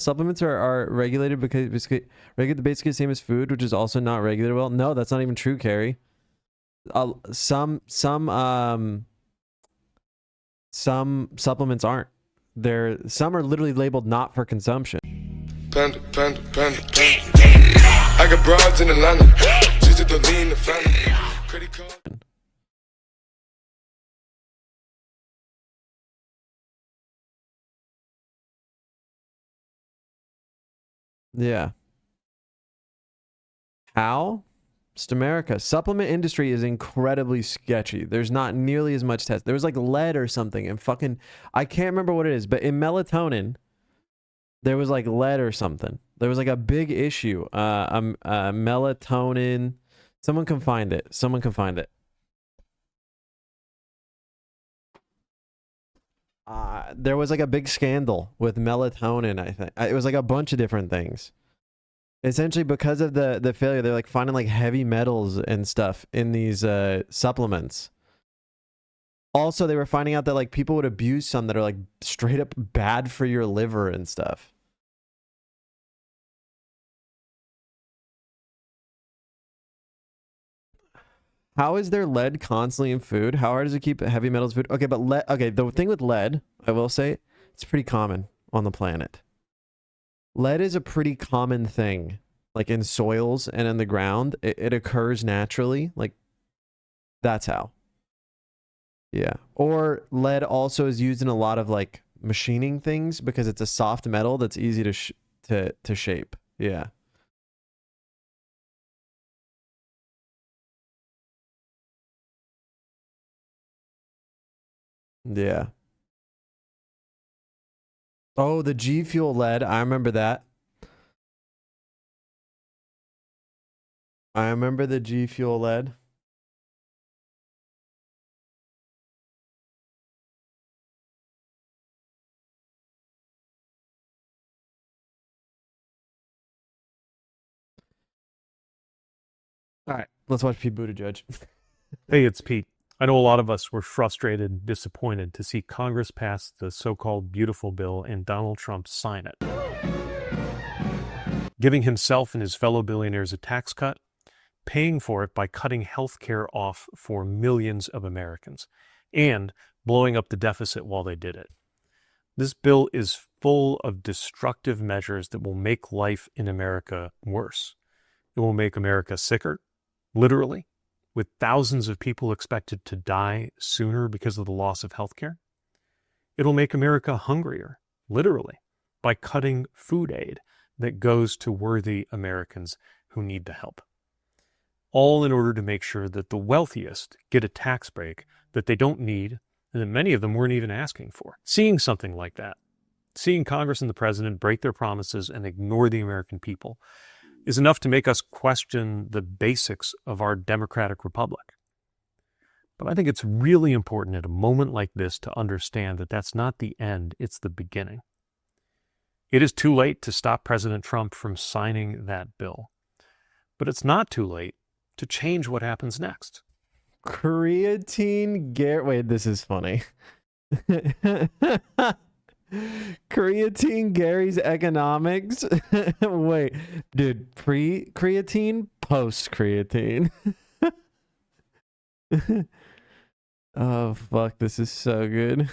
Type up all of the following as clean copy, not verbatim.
Supplements are regulated because regulated basically the same as food, which is also not regulated well. No, that's not even true, Carrie. Some supplements aren't. Some are literally labeled not for consumption. Panda, panda, panda, panda. I got broads in Atlanta. Just to lean the family. Credit card. Yeah. How? Just America. Supplement industry is incredibly sketchy. There's not nearly as much test. There was like lead or something and fucking, I can't remember what it is, but in melatonin, there was like lead or something. There was like a big issue. Melatonin. Someone can find it. Someone can find it. There was like a big scandal with melatonin, I think. It was like a bunch of different things. Essentially, because of the failure, they're like finding like heavy metals and stuff in these supplements. Also, they were finding out that like people would abuse some that are like straight up bad for your liver and stuff. How is there lead constantly in food? How hard does it keep heavy metals in food? Okay, but lead. Okay, the thing with lead, I will say, it's pretty common on the planet. Lead is a pretty common thing, like in soils and in the ground. It occurs naturally. Like, that's how. Yeah. Or lead also is used in a lot of like machining things because it's a soft metal that's easy to shape. Yeah. Yeah. Oh, the G Fuel lead. I remember that. I remember the G Fuel lead. All right, let's watch Pete Buttigieg. Hey, it's Pete. I know a lot of us were frustrated and disappointed to see Congress pass the so-called beautiful bill and Donald Trump sign it, giving himself and his fellow billionaires a tax cut, paying for it by cutting health care off for millions of Americans, and blowing up the deficit while they did it. This bill is full of destructive measures that will make life in America worse. It will make America sicker, literally, with thousands of people expected to die sooner because of the loss of health care. It'll make America hungrier, literally, by cutting food aid that goes to worthy Americans who need the help. All in order to make sure that the wealthiest get a tax break that they don't need and that many of them weren't even asking for. Seeing something like that, seeing Congress and the president break their promises and ignore the American people, is enough to make us question the basics of our democratic republic. But I think it's really important at a moment like this to understand that that's not the end, it's the beginning. It is too late to stop President Trump from signing that bill. But it's not too late to change what happens next. Wait, this is funny. Creatine Gary's economics. Wait, dude, pre-creatine, post-creatine. Oh, fuck, this is so good.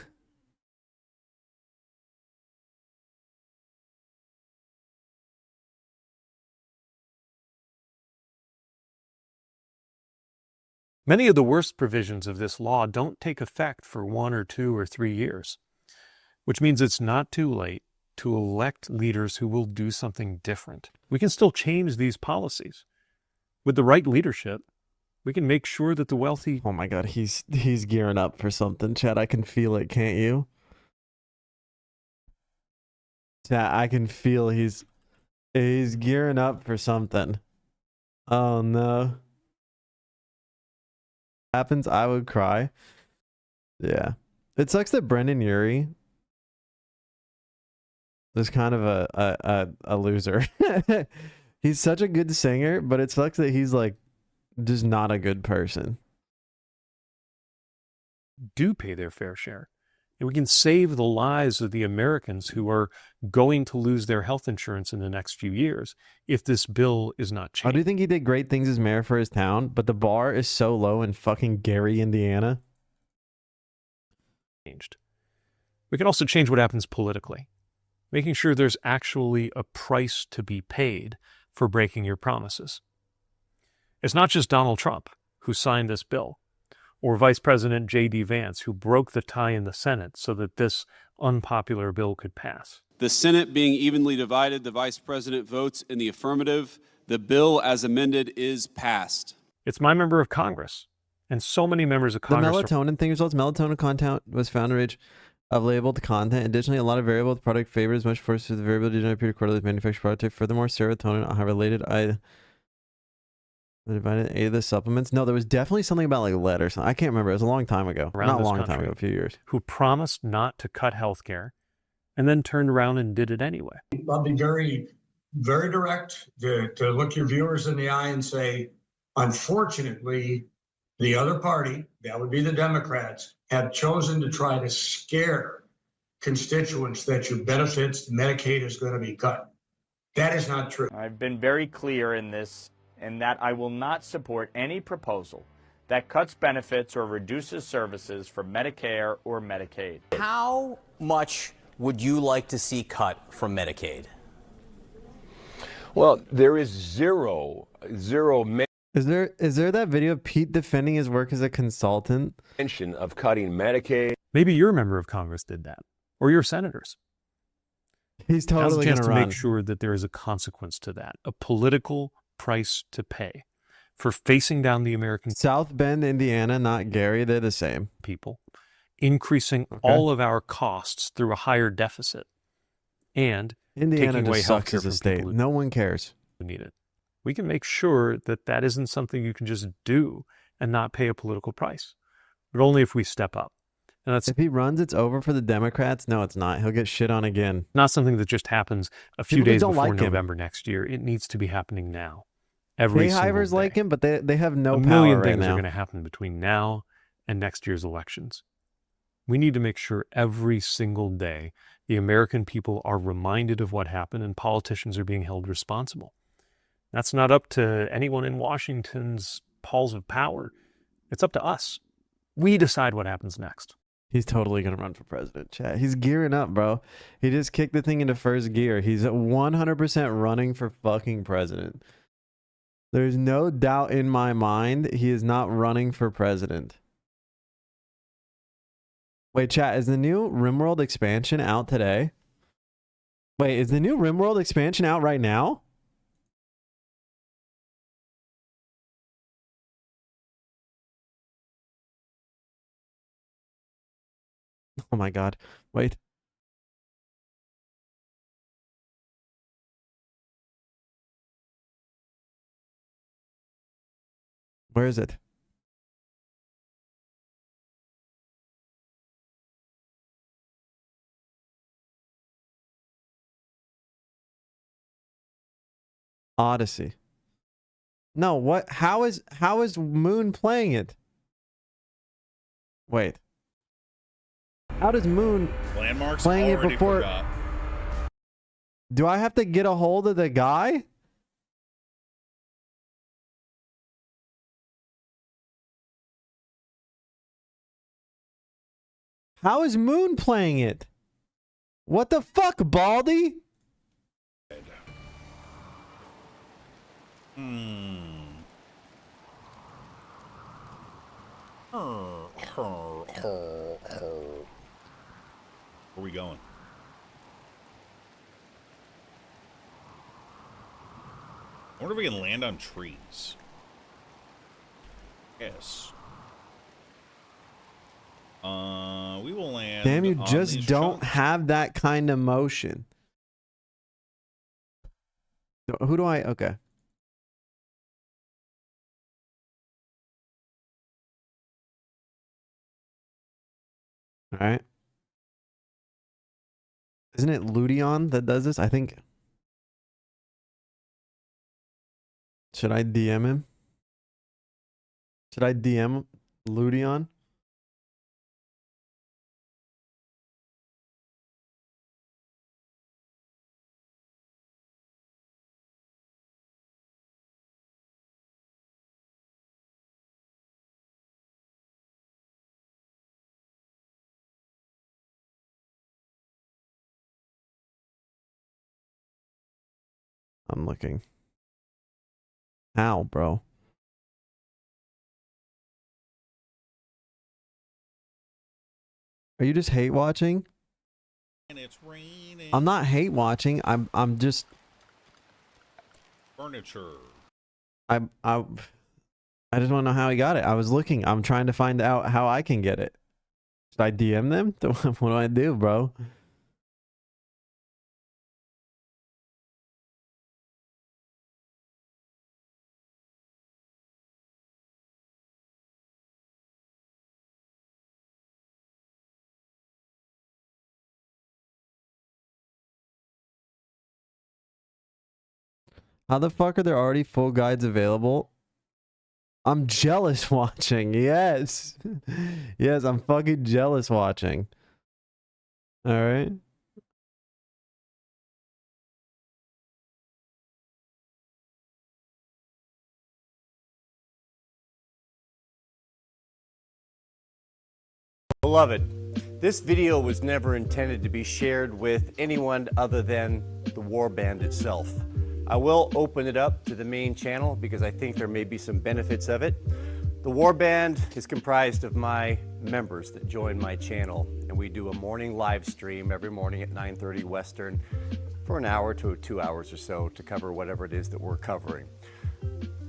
Many of the worst provisions of this law don't take effect for 1 or 2 or 3 years, which means it's not too late to elect leaders who will do something different. We can still change these policies. With the right leadership, we can make sure that the wealthy... Oh my God, he's gearing up for something, Chad. I can feel it, can't you? Chad, I can feel he's gearing up for something. Oh no. Happens, I would cry. Yeah. It sucks that Brendan Urie is kind of a loser. He's such a good singer, but it sucks that he's like just not a good person. do pay their fair share. And we can save the lives of the Americans who are going to lose their health insurance in the next few years if this bill is not I do changed. think he did great things as mayor for his town, but the bar is so low in fucking Gary, Indiana. We can also change what happens politically, making sure there's actually a price to be paid for breaking your promises. It's not just Donald Trump who signed this bill, or Vice President J.D. Vance who broke the tie in the Senate so that this unpopular bill could pass. The Senate being evenly divided, the Vice President votes in the affirmative. The bill as amended is passed. It's my member of Congress, and so many members of The Congress melatonin thing results. Melatonin content was found rich of labeled content. Additionally, a lot of variable with product favors much force to the variability generally appear quarterly with manufactured product. Furthermore, serotonin are related. Divided A the supplements. No, there was definitely something about like lead or something. I can't remember. It was a long time ago. Around Not a this long time country ago, a few years. who promised not to cut health care and then turned around and did it anyway. I'll be very, very direct to look your viewers in the eye and say, unfortunately, the other party, that would be the Democrats, have chosen to try to scare constituents that your benefits, Medicaid is going to be cut. That is not true. I've been very clear in this, in that I will not support any proposal that cuts benefits or reduces services for Medicare or Medicaid. How much would you like to see cut from Medicaid? Well, there is zero Is there that video of Pete defending his work as a consultant? mention of cutting Medicaid. Maybe your member of Congress did that, or your senators. He's Now's totally a chance gonna to run. make sure that there is a consequence to that, a political price to pay for facing down the American South Bend, Indiana, not Gary. They're the same. people, increasing all of our costs through a higher deficit, and Indiana taking away just sucks healthcare as a from state. people No one cares. who need it. We can make sure that that isn't something you can just do and not pay a political price, but only if we step up. And that's If he runs, it's over for the Democrats. No, it's not. He'll get shit on again. not something that just happens a few People days don't before like him. November next year. It needs to be happening now. Every single Hivers day. like him, but they have no a power million right things are now. going to happen between now and next year's elections. We need to make sure every single day the American people are reminded of what happened and politicians are being held responsible. That's not up to anyone in Washington's halls of power. It's up to us. We decide what happens next. He's totally going to run for president, chat. He's gearing up, bro. He just kicked the thing into first gear. He's 100% running for fucking president. There's no doubt in my mind he is not running for president. Wait, chat, is the new RimWorld expansion out today? Wait, is the new RimWorld expansion out right now? Oh my god. Wait. Where is it? Odyssey. No, what? How is Moon playing it? Wait. How does Moon Landmarks playing it already before? forgot. Do I have to get a hold of the guy? How is Moon playing it? What the fuck, Baldy? Where are we going? I wonder if we can land on trees. Yes. We will land. Damn, you on just these don't chunks. have that kind of motion. Who do I? Okay. All right. Isn't it Ludion that does this? I think. Should I DM him? Should I DM Ludion? I'm looking. How, bro? Are you just hate watching? And it's raining. I'm not hate watching. I'm just Furniture. I just want to know how he got it. I was looking. I'm trying to find out how I can get it. Should I DM them? What do I do, bro? How the fuck are there already full guides available? I'm jealous watching. Yes. Yes, I'm fucking jealous watching. All right. Beloved, this video was never intended to be shared with anyone other than the warband itself. I will open it up to the main channel because I think there may be some benefits of it. The warband is comprised of my members that join my channel, and we do a morning live stream every morning at 9:30 Western for an hour to 2 hours or so to cover whatever it is that we're covering.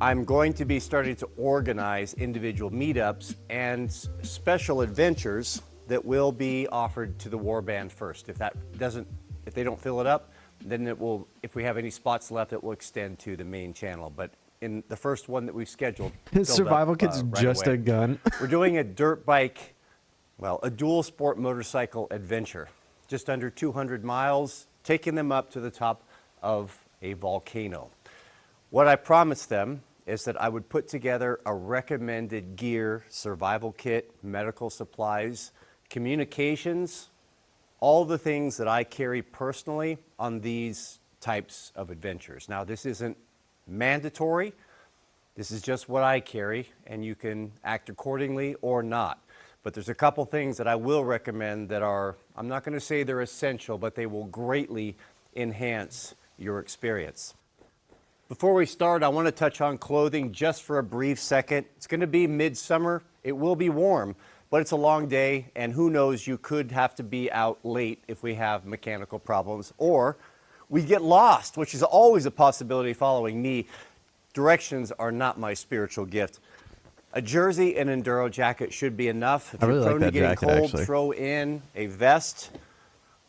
I'm going to be starting to organize individual meetups and special adventures that will be offered to the warband first. If they don't fill it up, then it will, if we have any spots left, it will extend to the main channel. But in the first one that we've scheduled, His survival kit's right just away. a gun. We're doing a dirt bike, well, a dual sport motorcycle adventure. Just under 200 miles, taking them up to the top of a volcano. What I promised them is that I would put together a recommended gear, survival kit, medical supplies, communications, all the things that I carry personally on these types of adventures. Now, this isn't mandatory. This is just what I carry, and you can act accordingly or not. But there's a couple things that I will recommend that are, I'm not going to say they're essential, but they will greatly enhance your experience. Before we start, I want to touch on clothing just for a brief second. It's going to be midsummer. It will be warm, but it's a long day, and who knows, you could have to be out late if we have mechanical problems, or we get lost, which is always a possibility following me. Directions are not my spiritual gift. A jersey and enduro jacket should be enough. If I really you're prone like to that getting jacket, cold, actually. throw in a vest.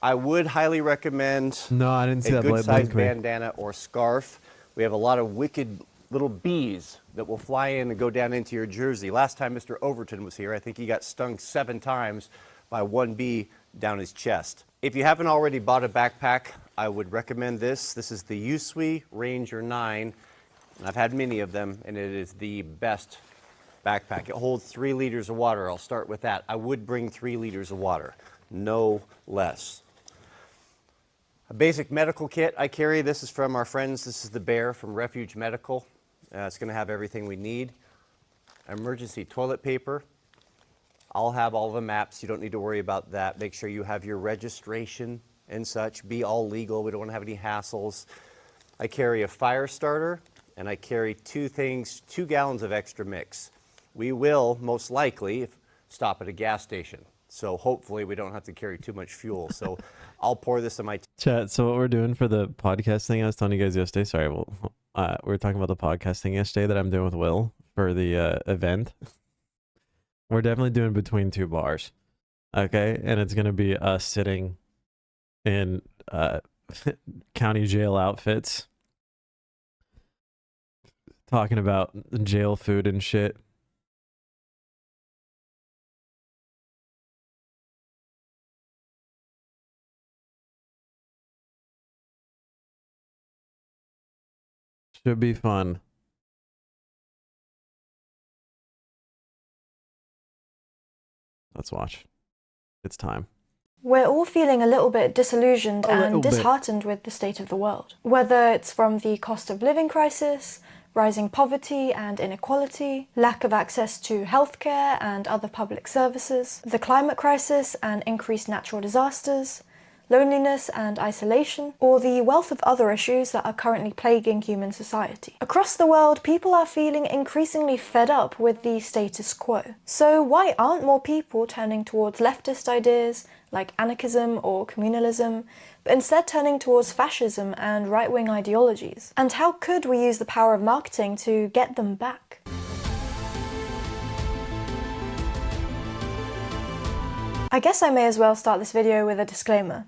I would highly recommend No, I didn't see a that good blade sized coming. bandana or scarf. We have a lot of wicked little bees that will fly in and go down into your jersey. Last time Mr. Overton was here, I think he got stung 7 times by one bee down his chest. If you haven't already bought a backpack, I would recommend this. This is the Usui Ranger 9. And I've had many of them, and it is the best backpack. It holds 3 liters of water. I'll start with that. I would bring 3 liters of water, no less. A basic medical kit I carry. This is from our friends. This is the Bear from Refuge Medical. It's going to have everything we need. Emergency toilet paper. I'll have all the maps. You don't need to worry about that. Make sure you have your registration and such. Be all legal. We don't want to have any hassles. I carry a fire starter, and I carry 2 gallons of extra mix. We will most likely stop at a gas station. So hopefully we don't have to carry too much fuel. So I'll pour this in my Chat, so what we're doing for the podcast thing, I was telling you guys yesterday, sorry, we were talking about the podcast thing yesterday that I'm doing with Will for the event. We're definitely doing between 2 bars, okay? And it's going to be us sitting in county jail outfits, talking about jail food and shit. Should be fun. Let's watch. It's time. We're all feeling a little bit disillusioned A little and bit. disheartened with the state of the world. Whether it's from the cost of living crisis, rising poverty and inequality, lack of access to healthcare and other public services, the climate crisis and increased natural disasters, loneliness and isolation, or the wealth of other issues that are currently plaguing human society. Across the world, people are feeling increasingly fed up with the status quo. So why aren't more people turning towards leftist ideas like anarchism or communalism, but instead turning towards fascism and right-wing ideologies? And how could we use the power of marketing to get them back? I guess I may as well start this video with a disclaimer.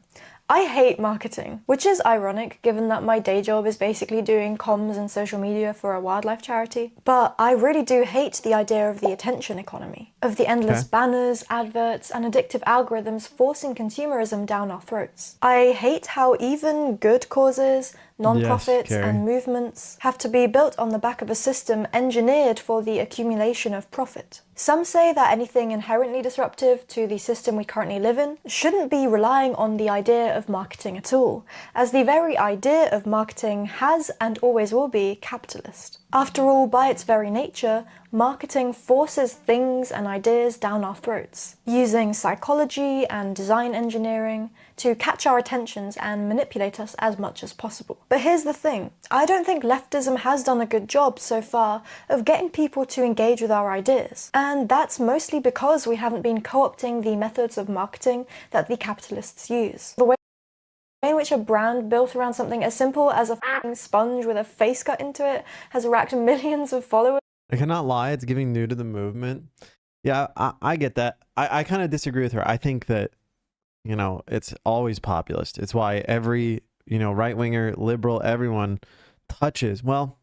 I hate marketing, which is ironic given that my day job is basically doing comms and social media for a wildlife charity. But I really do hate the idea of the attention economy, of the endless banners, adverts, and addictive algorithms forcing consumerism down our throats. I hate how even good causes, non-profits, and movements have to be built on the back of a system engineered for the accumulation of profit. Some say that anything inherently disruptive to the system we currently live in shouldn't be relying on the idea of marketing at all, as the very idea of marketing has and always will be capitalist. After all, by its very nature, marketing forces things and ideas down our throats, using psychology and design engineering to catch our attentions and manipulate us as much as possible. But here's the thing, I don't think leftism has done a good job so far of getting people to engage with our ideas. And that's mostly because we haven't been co-opting the methods of marketing that the capitalists use. The way in which a brand built around something as simple as a f***ing sponge with a face cut into it has racked millions of followers. I cannot lie, it's giving new to the movement. Yeah, I get that. I kind of disagree with her. I think that, you know, it's always populist. It's why every, you know, right-winger, liberal, everyone touches, well,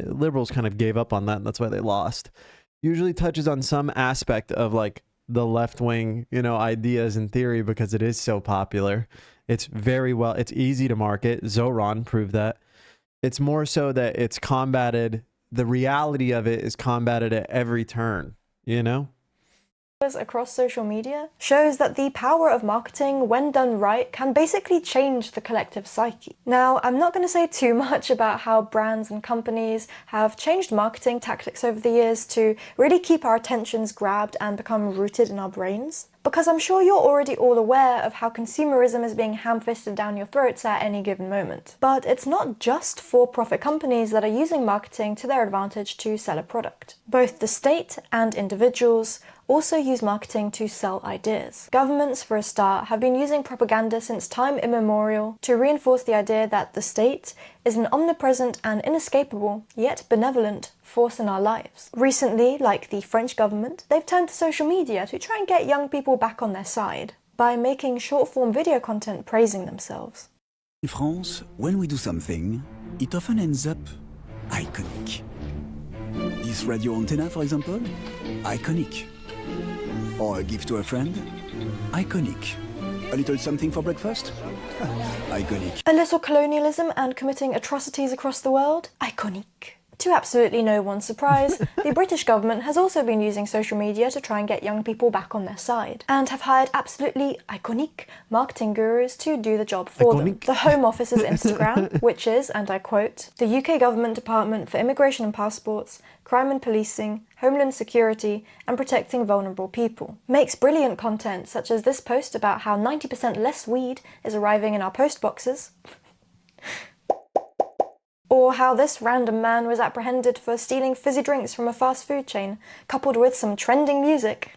liberals kind of gave up on that, and that's why they lost. Usually touches on some aspect of like the left-wing, you know, ideas and theory because it is so popular. It's very well, it's easy to market. Zoran proved that. It's more so that it's combated, the reality of it is combated at every turn, you know? Across social media shows that the power of marketing, when done right, can basically change the collective psyche. Now, I'm not going to say too much about how brands and companies have changed marketing tactics over the years to really keep our attentions grabbed and become rooted in our brains, because I'm sure you're already all aware of how consumerism is being ham-fisted down your throats at any given moment. But it's not just for-profit companies that are using marketing to their advantage to sell a product. Both the state and individuals also use marketing to sell ideas. Governments, for a start, have been using propaganda since time immemorial to reinforce the idea that the state is an omnipresent and inescapable, yet benevolent, force in our lives. Recently, like the French government, they've turned to social media to try and get young people back on their side by making short-form video content praising themselves. In France, when we do something, it often ends up iconic. This radio antenna, for example, iconic. Or a gift to a friend, iconic. A little something for breakfast, iconic. A little colonialism and committing atrocities across the world, iconic. To absolutely no one's surprise, the British government has also been using social media to try and get young people back on their side, and have hired absolutely iconic marketing gurus to do the job for them. The Home Office's Instagram, which is, and I quote, the UK Government Department for Immigration and Passports, Crime and Policing, Homeland Security, and Protecting Vulnerable People, makes brilliant content such as this post about how 90% less weed is arriving in our post boxes, or how this random man was apprehended for stealing fizzy drinks from a fast food chain, coupled with some trending music.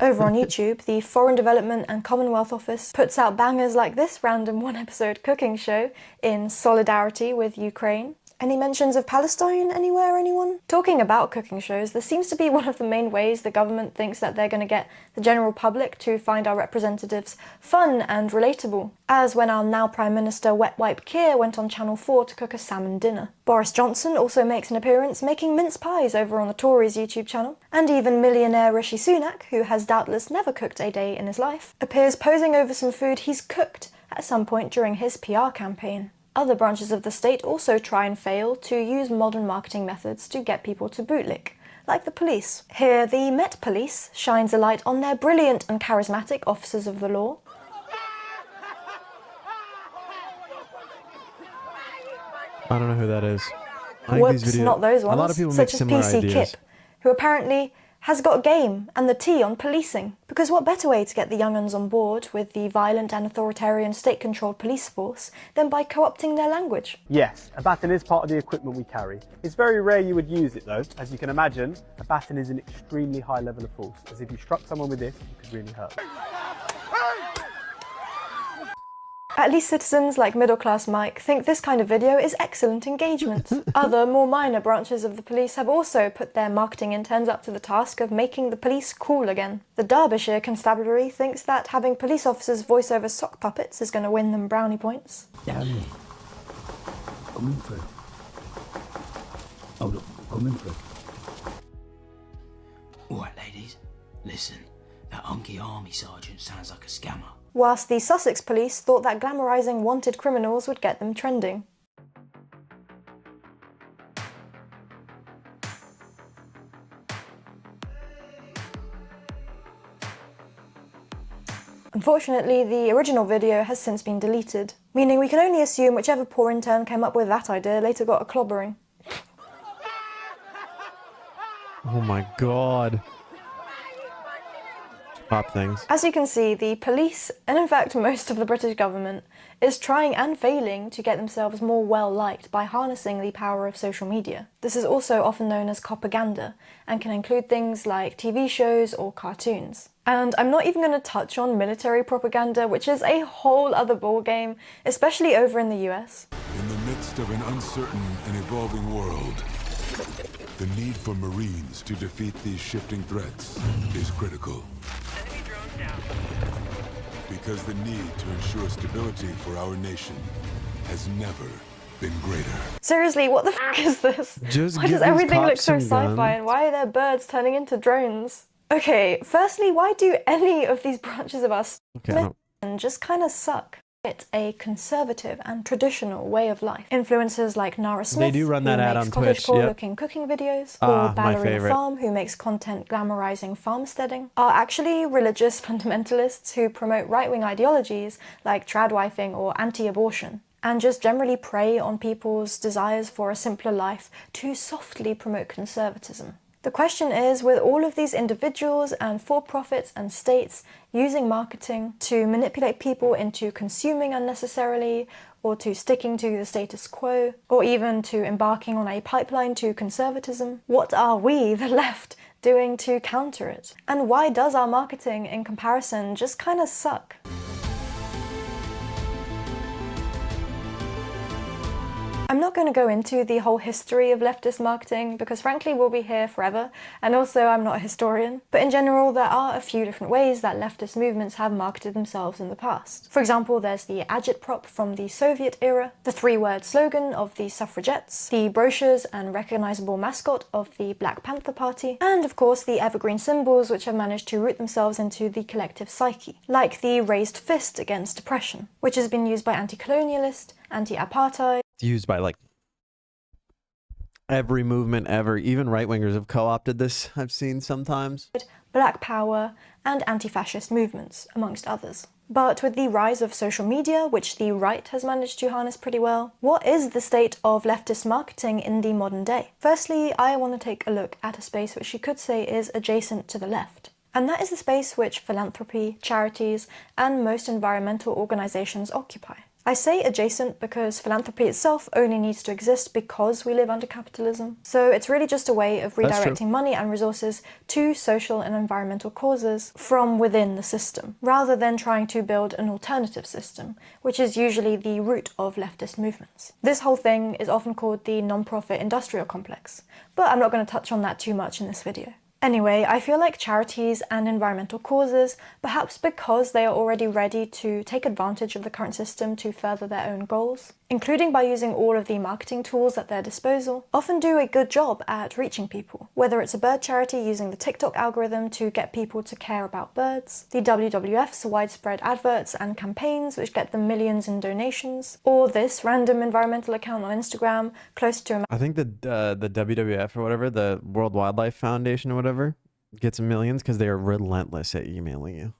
Over on YouTube, the Foreign Development and Commonwealth Office puts out bangers like this random one-episode cooking show in solidarity with Ukraine. Any mentions of Palestine anywhere, anyone? Talking about cooking shows, this seems to be one of the main ways the government thinks that they're going to get the general public to find our representatives fun and relatable, as when our now Prime Minister Wet Wipe Keir went on Channel 4 to cook a salmon dinner. Boris Johnson also makes an appearance making mince pies over on the Tories YouTube channel, and even millionaire Rishi Sunak, who has doubtless never cooked a day in his life, appears posing over some food he's cooked at some point during his PR campaign. Other branches of the state also try and fail to use modern marketing methods to get people to bootlick, like the police. Here, the Met Police shines a light on their brilliant and charismatic officers of the law. I don't know who that is. I like these Whoops, videos. not those A ones. lot of people make such as similar PC ideas. Kip, who apparently has got game and the tea on policing. Because what better way to get the young uns on board with the violent and authoritarian state-controlled police force than by co-opting their language? Yes, a baton is part of the equipment we carry. It's very rare you would use it though. As you can imagine, a baton is an extremely high level of force, as if you struck someone with this, it could really hurt. At least citizens like middle-class Mike think this kind of video is excellent engagement. Other, more minor branches of the police have also put their marketing interns up to the task of making the police cool again. The Derbyshire Constabulary thinks that having police officers voice over sock puppets is going to win them brownie points. Allez, comme une fleur. Oh, look, comme une fleur. Alright ladies, listen, that hunky army sergeant sounds like a scammer. Whilst the Sussex police thought that glamorising wanted criminals would get them trending. Unfortunately, the original video has since been deleted, meaning we can only assume whichever poor intern came up with that idea later got a clobbering. Oh my god. Pop things. As you can see, the police, and in fact most of the British government, is trying and failing to get themselves more well-liked by harnessing the power of social media. This is also often known as propaganda, and can include things like TV shows or cartoons. And I'm not even going to touch on military propaganda, which is a whole other ballgame, especially over in the US. In the midst of an uncertain and evolving world, the need for Marines to defeat these shifting threats is critical. Because the need to ensure stability for our nation has never been greater. Seriously, what the f is this? Just why give does these everything look cops so some sci-fi guns. and why are there birds turning into drones? Okay, firstly, why do any of these branches of our just kind of suck? It's a conservative and traditional way of life. Influencers like Nara Smith, do run that who ad makes on Twitch, cottagecore-looking cooking videos, Ah, or my Ballerina favorite. Farm, who makes content glamorizing farmsteading, are actually religious fundamentalists who promote right-wing ideologies like tradwifing or anti-abortion, and just generally prey on people's desires for a simpler life to softly promote conservatism. The question is, with all of these individuals and for-profits and states using marketing to manipulate people into consuming unnecessarily, or to sticking to the status quo, or even to embarking on a pipeline to conservatism, what are we, the left, doing to counter it? And why does our marketing, in comparison, just kind of suck? I'm not going to go into the whole history of leftist marketing because frankly we'll be here forever, and also I'm not a historian, but in general there are a few different ways that leftist movements have marketed themselves in the past. For example, there's the agitprop from the Soviet era, the three-word slogan of the suffragettes, the brochures and recognisable mascot of the Black Panther Party, and of course the evergreen symbols which have managed to root themselves into the collective psyche, like the raised fist against oppression, which has been used by anti-colonialist, anti-apartheid, Used by like every movement ever. Even right-wingers have co-opted this, I've seen sometimes. Black Power, and anti-fascist movements, amongst others. But with the rise of social media, which the right has managed to harness pretty well, what is the state of leftist marketing in the modern day? Firstly, I want to take a look at a space which you could say is adjacent to the left. And that is the space which philanthropy, charities, and most environmental organisations occupy. I say adjacent because philanthropy itself only needs to exist because we live under capitalism. So it's really just a way of redirecting money and resources to social and environmental causes from within the system, rather than trying to build an alternative system, which is usually the root of leftist movements. This whole thing is often called the non-profit industrial complex, but I'm not going to touch on that too much in this video. Anyway, I feel like charities and environmental causes, perhaps because they are already ready to take advantage of the current system to further their own goals, including by using all of the marketing tools at their disposal, often do a good job at reaching people. Whether it's a bird charity using the TikTok algorithm to get people to care about birds, the WWF's widespread adverts and campaigns which get them millions in donations, or this random environmental account on Instagram close to I think the WWF or whatever, the World Wildlife Foundation or whatever, gets millions because they are relentless at emailing you.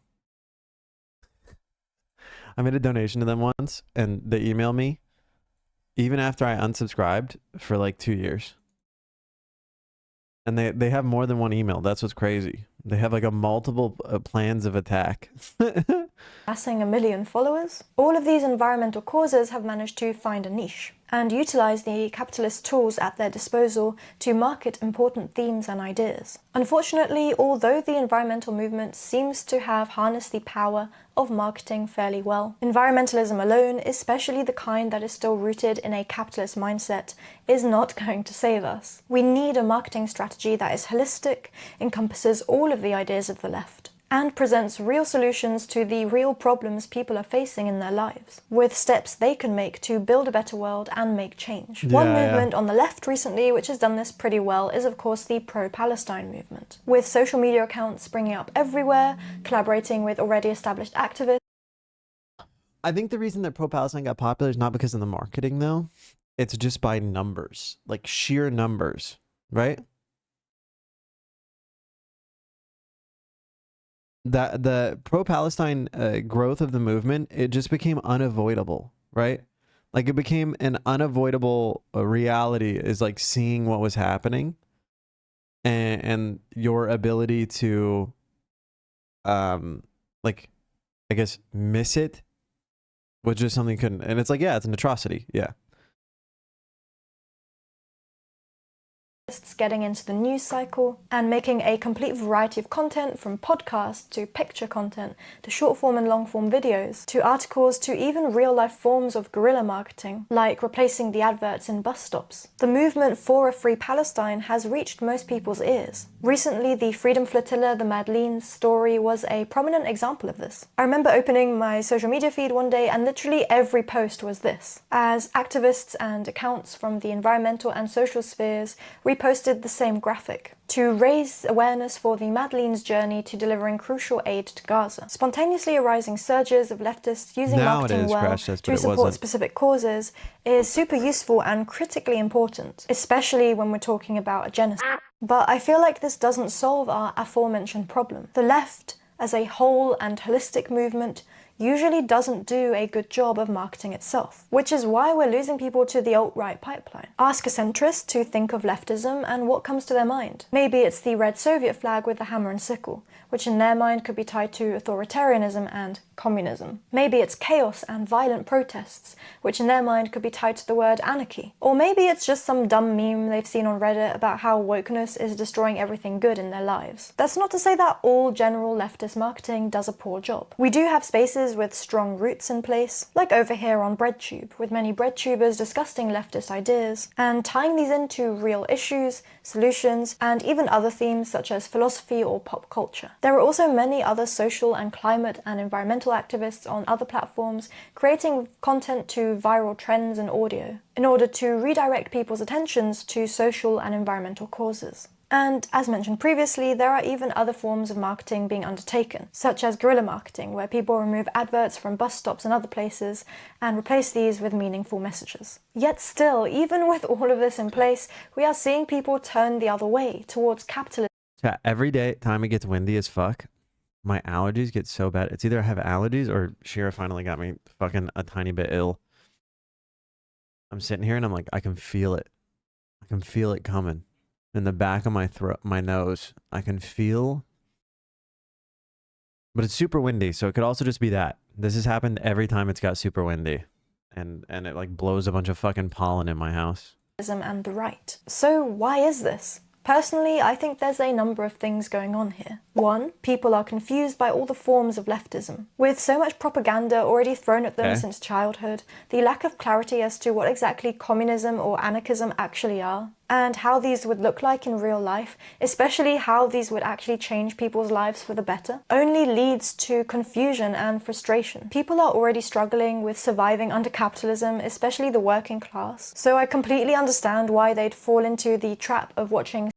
I made a donation to them once and they emailed me even after I unsubscribed for like 2 years. And they have more than one email. That's what's crazy. They have like a multiple plans of attack. Amassing 1 million followers. All of these environmental causes have managed to find a niche and utilize the capitalist tools at their disposal to market important themes and ideas. Unfortunately, although the environmental movement seems to have harnessed the power of marketing fairly well, environmentalism alone, especially the kind that is still rooted in a capitalist mindset, is not going to save us. We need a marketing strategy that is holistic, encompasses all of the ideas of the left, and presents real solutions to the real problems people are facing in their lives, with steps they can make to build a better world and make change. One movement on the left recently which has done this pretty well is of course the pro-Palestine movement, with social media accounts springing up everywhere, collaborating with already established activists. I think the reason that pro-Palestine got popular is not because of the marketing though. It's just by numbers, like sheer numbers, right? That the pro-Palestine growth of the movement, it just became unavoidable, right? Like it became an unavoidable reality, is like seeing what was happening and your ability to like I guess miss it was just something you couldn't, and it's like, yeah, it's an atrocity. Yeah. Getting into the news cycle and making a complete variety of content, from podcasts to picture content to short form and long form videos to articles to even real life forms of guerrilla marketing, like replacing the adverts in bus stops. The movement for a free Palestine has reached most people's ears. Recently, the Freedom Flotilla, the Madeleines story, was a prominent example of this. I remember opening my social media feed one day and literally every post was this, as activists and accounts from the environmental and social spheres reposted the same graphic to raise awareness for the Madeleines' journey to delivering crucial aid to Gaza. Spontaneously arising surges of leftists using marketing well to support specific causes is super useful and critically important, especially when we're talking about a genocide. But I feel like this doesn't solve our aforementioned problem. The left, as a whole and holistic movement, usually doesn't do a good job of marketing itself, which is why we're losing people to the alt-right pipeline. Ask a centrist to think of leftism and what comes to their mind. Maybe it's the red Soviet flag with the hammer and sickle, which in their mind could be tied to authoritarianism and communism. Maybe it's chaos and violent protests, which in their mind could be tied to the word anarchy. Or maybe it's just some dumb meme they've seen on Reddit about how wokeness is destroying everything good in their lives. That's not to say that all general leftist marketing does a poor job. We do have spaces with strong roots in place, like over here on BreadTube, with many BreadTubers discussing leftist ideas and tying these into real issues, solutions, and even other themes such as philosophy or pop culture. There are also many other social and climate and environmental activists on other platforms creating content to viral trends and audio in order to redirect people's attentions to social and environmental causes. And as mentioned previously, there are even other forms of marketing being undertaken, such as guerrilla marketing, where people remove adverts from bus stops and other places and replace these with meaningful messages. Yet still, even with all of this in place, we are seeing people turn the other way, towards capitalism. Yeah, every day time it gets windy as fuck, my allergies get so bad. It's either I have allergies or Shira finally got me fucking a tiny bit ill. I'm sitting here and I'm like, I can feel it. I can feel it coming. In the back of my throat, my nose, I can feel, but it's super windy, so it could also just be that. This has happened every time it's got super windy, and it like blows a bunch of fucking pollen in my house. And the right. So why is this? Personally, I think there's a number of things going on here. One, people are confused by all the forms of leftism. With so much propaganda already thrown at them since childhood, the lack of clarity as to what exactly communism or anarchism actually are, and how these would look like in real life, especially how these would actually change people's lives for the better, only leads to confusion and frustration. People are already struggling with surviving under capitalism, especially the working class, so I completely understand why they'd fall into the trap of watching